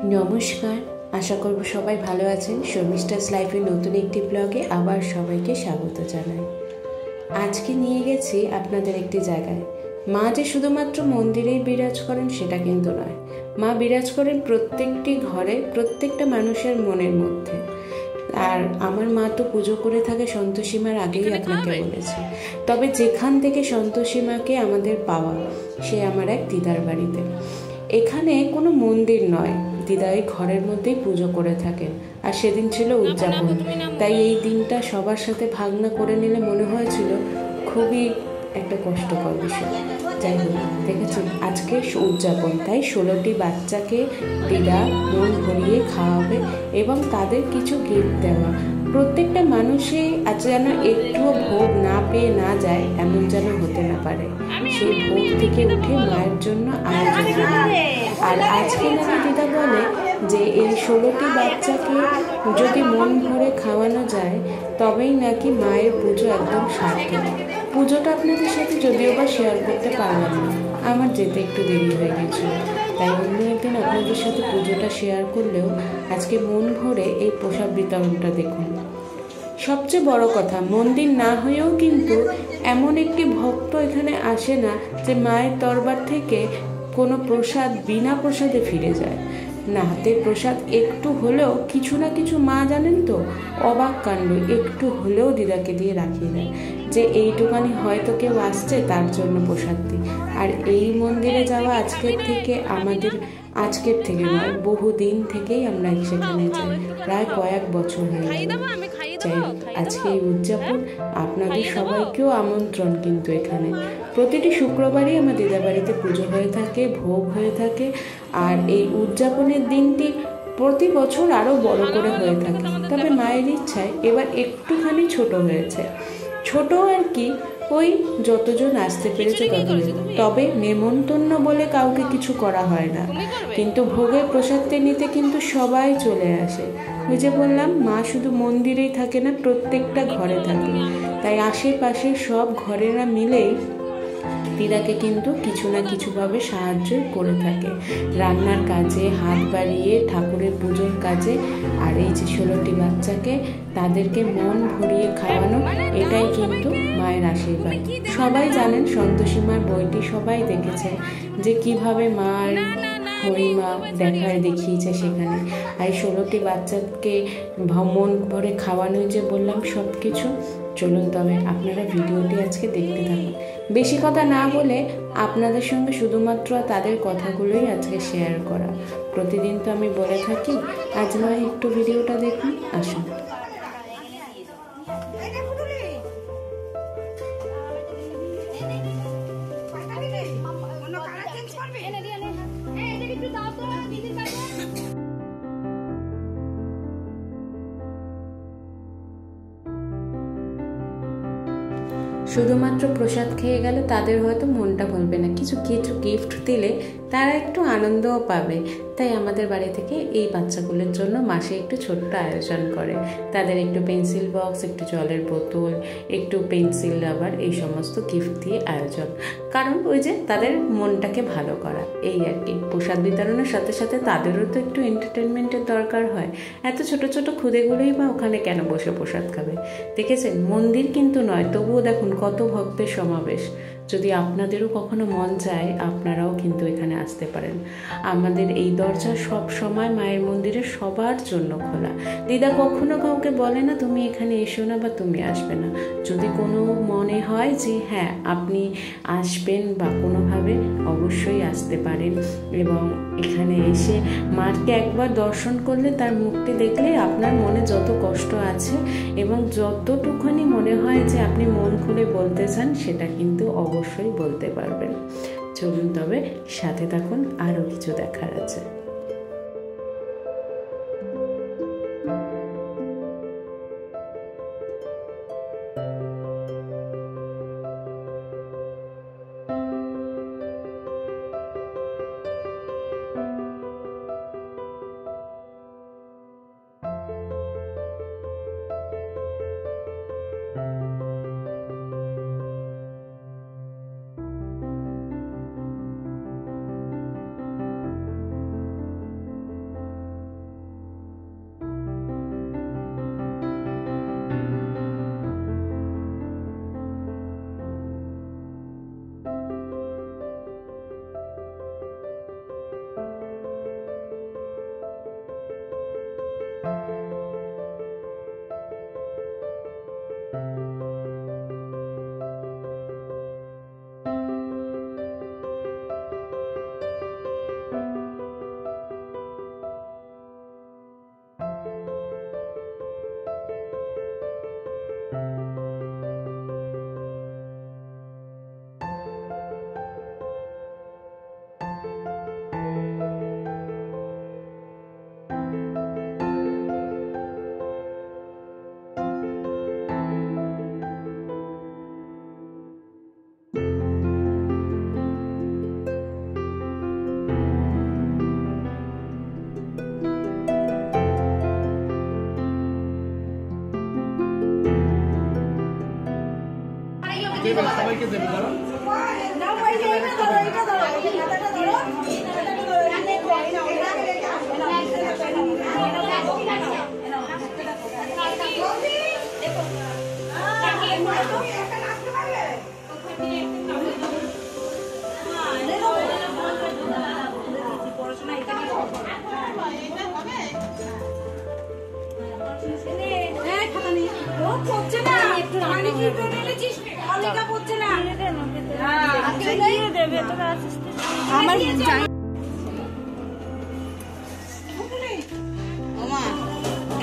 নমস্কার, আশা করব সবাই ভালো আছেন। শর্মিষ্ঠাস লাইফের নতুন একটি ব্লগে আবার সবাইকে স্বাগত জানাই। আজকে নিয়ে গেছি আপনাদের একটি জায়গায়। মা যে শুধুমাত্র মন্দিরেই বিরাজ করেন সেটা কিন্তু নয়, মা বিরাজ করেন প্রত্যেকটি ঘরে, প্রত্যেকটা মানুষের মনের মধ্যে। আর আমার মা তো পুজো করে থাকে সন্তোষী মার, আগেই আপনাকে বলেছি। তবে যেখান থেকে সন্তোষী মাকে আমাদের পাওয়া, সে আমার এক দিদার বাড়িতে। এখানে কোনো মন্দির নয়, দিদা এই ঘরের মধ্যেই পুজো করে থাকেন। আর সেদিন ছিল উদযাপন, তাই এই দিনটা সবার সাথে ভাগনা করে নিলে মনে হয়েছিল খুবই একটা কষ্টকর বিষয়। যাই হোক, দেখেছেন আজকে উদযাপন, তাই 16টি বাচ্চাকে দিদা মন ভরিয়ে খাওয়াবে এবং তাদের কিছু গিফট দেওয়া। প্রত্যেকটা মানুষই আজ যেন একটুও ভোগ না পেয়ে না যায়, এমন যেন হতে না পারে। সেই ভোগ থেকে উঠে মায়ের জন্য আয়োজন হবে। আর আজকে নাকি দিদা বলে যে এই 16টি বাচ্চাকে যদি মন ভরে খাওয়ানো যায় তবেই নাকি মায়ের পুজো একদম সার্থক। পুজোটা আপনাদের সাথে যদিও বা শেয়ার করতে পারলাম না, আমার যেতে একটু দেরি হয়ে গেছিল, তাই অন্য একদিন আপনাদের সাথে পুজোটা শেয়ার করলেও আজকে মন ভরে এই প্রসাদ বিতরণটা দেখুন। সবচেয়ে বড় কথা, মন্দির না হয়েও কিন্তু এমন একটি ভক্ত এখানে আসে না যে মায়ের দরবার থেকে কোনো প্রসাদ বিনা প্রসাদে ফিরে যায় না। হাতে প্রসাদ একটু হলেও কিছু না কিছু মা জানেন তো, অবাক কাণ্ড একটু হলেও দিদাকে দিয়ে রাখিয়ে দেয় যে এইটুকানি হয়তো কেউ আসছে তার জন্য প্রসাদ দিই। আর এই মন্দিরে যাওয়া আজকের থেকে নয়, বহুদিন থেকেই আমরা সেখানে যাই, প্রায় কয়েক বছর হয়ে গেল। যাই হোক, আজকে এই উদযাপন, আপনাদের সবাইকেও আমন্ত্রণ। কিন্তু এখানে প্রতিটি শুক্রবারই আমার দিদা বাড়িতে পুজো হয়ে থাকে, ভোগ হয়ে থাকে। আর এই উদযাপনের দিনটি প্রতি বছর আরও বড় করে হয়ে থাকে, তবে মায়ের ইচ্ছায় এবার একটুখানি ছোট হয়েছে। ছোট আর কি, ওই যতজন আসতে পেরেছে ততজন। তবে নেমন্তন্ন বলে কাউকে কিছু করা হয় না, কিন্তু ভোগের প্রসাদটা নিতে কিন্তু সবাই চলে আসে। ওই যে বললাম, মা শুধু মন্দিরেই থাকে না, প্রত্যেকটা ঘরে থাকে। তাই আশেপাশে সব ঘরেরা মিলেই দিদাকে কিন্তু কিছু না কিছুভাবে সাহায্য করে থাকে, রান্নার কাজে, হাত বাড়িয়ে ঠাকুরের পুজোর কাজে। আর এই যে 16টি বাচ্চাকে তাদেরকে মন ভরিয়ে খাওয়ানো, এটাই কিন্তু মায়ের আশীর্বাদ। সবাই জানেন, সন্তোষী মার বইটি সবাই দেখেছেন যে কিভাবে মার মহিমা দেখিয়েছে সেখানে। আর 16টি বাচ্চাকে মন ভরে খাওয়ানোই যে বললাম সব কিছু। চলুন তবে আপনারা ভিডিওটি আজকে দেখতে থাকুন। বেশি কথা না বলে আপনাদের সঙ্গে শুধুমাত্র তাদের কথাগুলোই আজকে শেয়ার করা। প্রতিদিন তো আমি বলে থাকি, আজ নয় একটু ভিডিওটা দেখুন, আসুন। শুধুমাত্র প্রসাদ খেয়ে গেলে তাদের হয়তো মনটা ভরবে না, কিছু কিছু গিফট দিলে তারা একটু আনন্দও পাবে। তাই আমাদের বাড়ি থেকে এই বাচ্চাগুলোর জন্য মাসে একটু ছোট্ট আয়োজন করে। তাদের একটু পেন্সিল বক্স, একটু জলের বোতল, একটু পেন্সিল রাবার, এই সমস্ত গিফট দিয়ে আয়োজন। কারণ ওই যে তাদের মনটাকে ভালো করা, এই আর কি। প্রসাদ বিতরণের সাথে সাথে তাদেরও তো একটু এন্টারটেনমেন্টের দরকার হয়। এত ছোট ছোট খুদেগুলোই বা ওখানে কেন বসে প্রসাদ খাবে? দেখেছেন, মন্দির কিন্তু নয়, তবুও দেখুন কত ভক্তের সমাবেশ। যদি আপনাদেরও কখনো মন চায়, আপনারাও কিন্তু এখানে আসতে পারেন। আমাদের এই দরজা সব সময় মায়ের মন্দিরে সবার জন্য খোলা। দিদা কখনো কাউকে বলে না তুমি এখানে এসো না বা তুমি আসবে না। যদি কোনো মনে হয় যে হ্যাঁ আপনি আসবেন বা কোনোভাবে, অবশ্যই আসতে পারেন। এবং এখানে এসে মাকে একবার দর্শন করলে, তার মুখটি দেখলে আপনার মনে যত কষ্ট আছে এবং যতটুকুনি মনে হয় যে আপনি মন খুলে বলতে চান, সেটা কিন্তু অবশ্যই বলতে পারবেন। চলুন তবে সাথে থাকুন, আরও কিছু দেখার আছে। সবাইকে দেবে ধরো।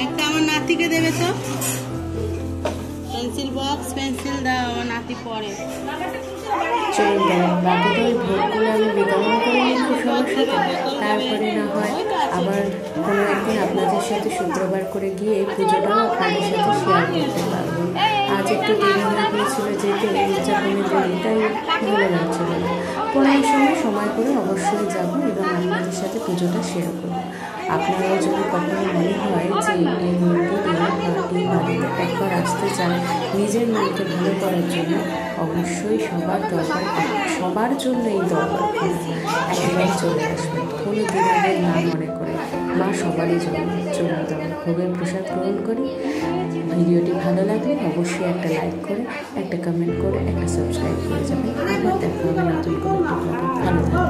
একটা আমার নাতিকে দেবে তো, পেন্সিল বক্স, পেন্সিল দাও, আমার নাতি পড়ে। চলুন দাঁড়ান, বাকিটা ওই ভোগগুলো আমি বিতরণ করে নিচ্ছি সবার সাথে। তারপরে না হয় আবার কোনো একদিন আপনাদের সাথে শুক্রবার করে গিয়ে পুজোটাও আপনাদের সাথে শেয়ার করতে পারবো। আজ একটু দেরি হয়ে গিয়েছিল যেতে, উদযাপনের দিনটাই ভালো লাগছিল না। পরের সময় করে অবশ্যই যাবো এবং আপনাদের সাথে পুজোটা শেয়ার করবো। আপনারাও যদি কখনো মনে হয় যে এই মন্দিরে বা এই বাড়িতে একবার আসতে চান নিজের মনকে ভালো করার জন্য, অবশ্যই সবার জন্য এই দরকার একবার চলে আসবেন। কোনো দিনের না মনে করে, মা সবারই জন্য চলে দেওয়া ভোগের প্রসাদ গ্রহণ করি। ভিডিওটি ভালো লাগলে অবশ্যই একটা লাইক করে, একটা কমেন্ট করে, একটা সাবস্ক্রাইব করে যাবেন। আবার দেখা হবে নতুন কোনো ভালো থাকবে।